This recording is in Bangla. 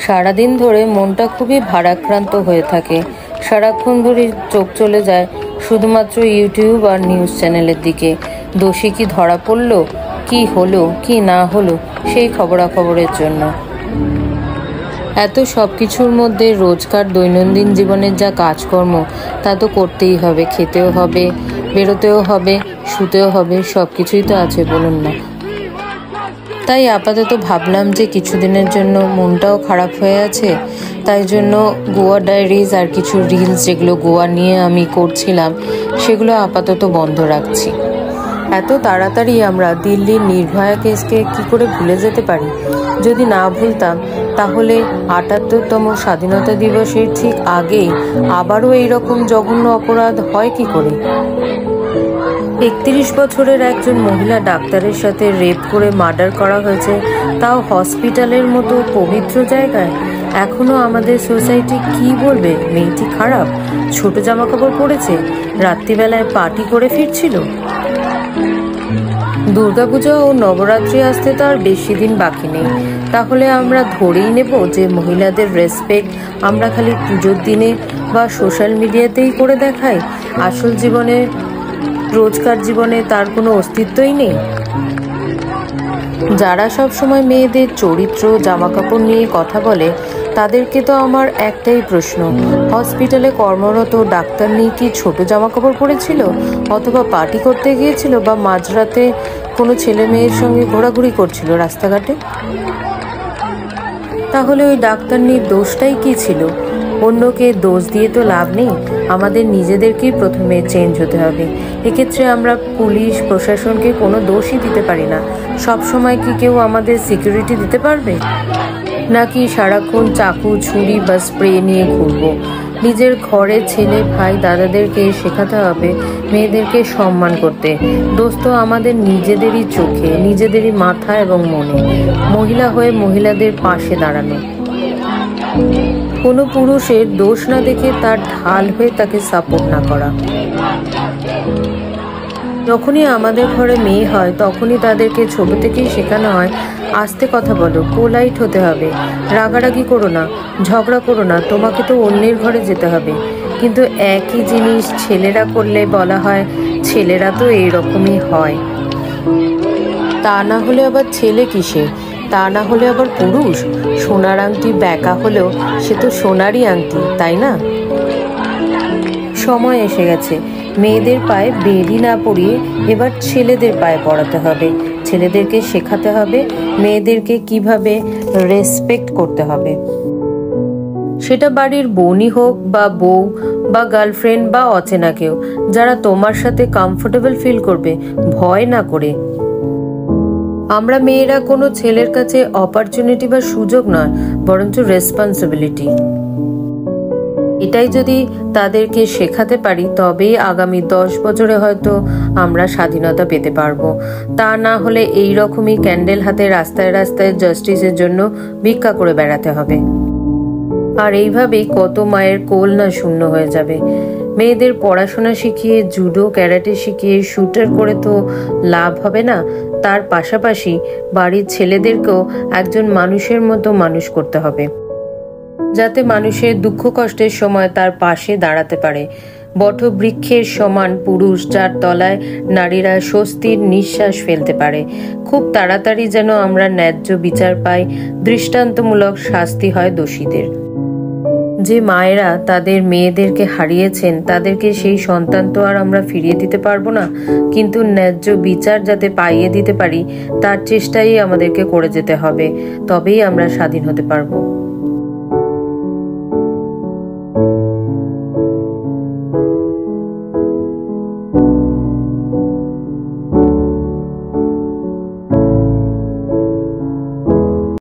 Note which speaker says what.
Speaker 1: সারাদিন ধরে মনটা খুবই ভারাক্রান্ত হয়ে থাকে। সারাক্ষণ ধরে চোখ চলে যায় শুধুমাত্র ইউটিউব আর নিউজ চ্যানেলের দিকে। দোষী কি ধরা পড়লো, কি হলো কি না হলো সেই খবরাখবরের জন্য। এত সব কিছুর মধ্যে রোজকার দৈনন্দিন জীবনের যা কাজকর্ম তা তো করতেই হবে, খেতেও হবে, বেরোতেও হবে, শুতেও হবে, সব কিছুই তো আছে, বলুন না। তাই আপাতত ভাবলাম যে কিছুদিনের জন্য মনটাও খারাপ হয়ে আছে, তাই জন্য গোয়া ডায়েরিজ আর কিছু রিলস যেগুলো গোয়া নিয়ে আমি করছিলাম সেগুলো আপাতত বন্ধ রাখছি। এত তাড়াতাড়ি আমরা দিল্লির নির্ভয়া কেসকে কি করে ভুলে যেতে পারি? যদি না ভুলতাম তাহলে ৭৮তম স্বাধীনতা দিবসের ঠিক আগেই আবারও এইরকম জঘন্য অপরাধ হয় কি করে? ৩১ বছরের একজন মহিলা ডাক্তারের সাথে রেপ করে মার্ডার করা হয়েছে, তাও হসপিটালের মতো পবিত্র জায়গায়। এখনো আমাদের সোসাইটি কি বলবে? মেয়েটি খারাপ, ছোট জামা কাপড় পরেছে, রাত্রিবেলায় পার্টি করে ফিরছিল। দুর্গাপূজা ও নবরাত্রি আসতে তো আর বেশি দিন বাকি নেই। তাহলে আমরা ধরেই নেব যে মহিলাদের রেসপেক্ট আমরা খালি পুজোর দিনে বা সোশ্যাল মিডিয়াতেই করে দেখাই, আসল জীবনে রোজকার জীবনে তার কোনো অস্তিত্বই নেই। যারা সব সময় মেয়েদের চরিত্র জামাকাপড় নিয়ে কথা বলে তাদেরকে তো আমার একটাই প্রশ্ন, হসপিটালে কর্মরত ডাক্তার নিয়ে কি ছোট জামাকাপড় পরেছিল, অথবা পার্টি করতে গিয়েছিল, বা মাঝরাতে কোনো ছেলে মেয়ের সঙ্গে ঘোরাঘুরি করছিল রাস্তাঘাটে? তাহলে ওই ডাক্তার নিয়ে দোষটাই কি ছিল? অন্যকে দোষ দিয়ে তো লাভ নেই, আমাদের নিজেদেরকেই প্রথমে চেঞ্জ হতে হবে। এক্ষেত্রে আমরা পুলিশ প্রশাসনকে কোনো দোষই দিতে পারি না। সব সময় কি কেউ আমাদের সিকিউরিটি দিতে পারবে? নাকি সারাক্ষণ চাকু ছুরি বা স্প্রে নিয়ে ঘুরবো? নিজের ঘরে ছেলে ভাই দাদাদেরকে শেখাতে হবে মেয়েদেরকে সম্মান করতে। দোষ তো আমাদের নিজেদেরই চোখে, নিজেদেরই মাথা এবং মনে। মহিলা হয়ে মহিলাদের পাশে দাঁড়ানো, কোনো পুরুষের দোষ না দেখে তার ঢাল হয়ে তাকে সাপোর্ট না করা। যখনই আমাদের ঘরে মেয়ে হয় তখনই তাদেরকে ছোট থেকেই শেখানো হয় আস্তে কথা বলো, পোলাইট হতে হবে, রাগারাগি করো না, ঝগড়া করো না, তোমাকে তো অন্যের ঘরে যেতে হবে। কিন্তু একই জিনিস ছেলেরা করলে বলা হয় ছেলেরা তো এইরকমই হয়। তা না হলে আবার ছেলে কিসে? তা না হলে আবার পুরুষ? সোনার আংটি ব্যাকা হলেও সে তো সোনারই আংটি, তাই না? সময় এসে গেছে, মেয়েদের পায়ে বেড়ি না পরিয়ে এবার ছেলেদের পায়ে পড়াতে হবে। ছেলেদেরকে শেখাতে হবে মেয়েদেরকে কিভাবে রেসপেক্ট করতে হবে। সেটা বাড়ির বোনই হোক বা বউ বা গার্লফ্রেন্ড বা অচেনা কেউ, যারা তোমার সাথে কমফোর্টেবল ফিল করবে, ভয় না করে। আমরা মেয়েরা কোনো ছেলের কাছে অপরচুনিটি বা সুযোগ নয়, বরঞ্চ রেসপন্সিবিলিটি। এটাই যদি তাদেরকে শেখাতে পারি তবেই আগামী 10 বছরে হয়তো আমরা স্বাধীনতা পেতে পারবো। তা না হলে এই রকমই ক্যান্ডেল হাতে রাস্তায় রাস্তায় জাস্টিসের জন্য ভিক্ষা করে বেড়াতে হবে। আর এইভাবেই কত মায়ের কোল না শূন্য হয়ে যাবে। মেয়েদের পড়াশোনা শিখিয়ে, জুডো ক্যারাটে শিখিয়ে শুটার করে তো লাভ হবে না। তার পাশাপাশি বাড়ির ছেলেদেরকেও একজন মানুষের মতো মানুষ করতে হবে, যাতে মানুষের দুঃখ কষ্টের সময় তার পাশে দাঁড়াতে পারে। বটবৃক্ষের সমান পুরুষ যার তলায় নারীরা স্বস্তির নিঃশ্বাস ফেলতে পারে। খুব তাড়াতাড়ি যেন আমরা ন্যায্য বিচার পাই, দৃষ্টান্তমূলক শাস্তি হয় দোষীদের। যে মায়েরা তাদের মেয়েদেরকে হারিয়েছেন তাদেরকে সেই সন্তান তো আর আমরা ফিরিয়ে দিতে পারবো না, কিন্তু ন্যায্য বিচার যাতে পাইয়ে দিতে পারি তার চেষ্টাই আমাদেরকে করে যেতে হবে, তবেই আমরা স্বাধীন হতে পারবো।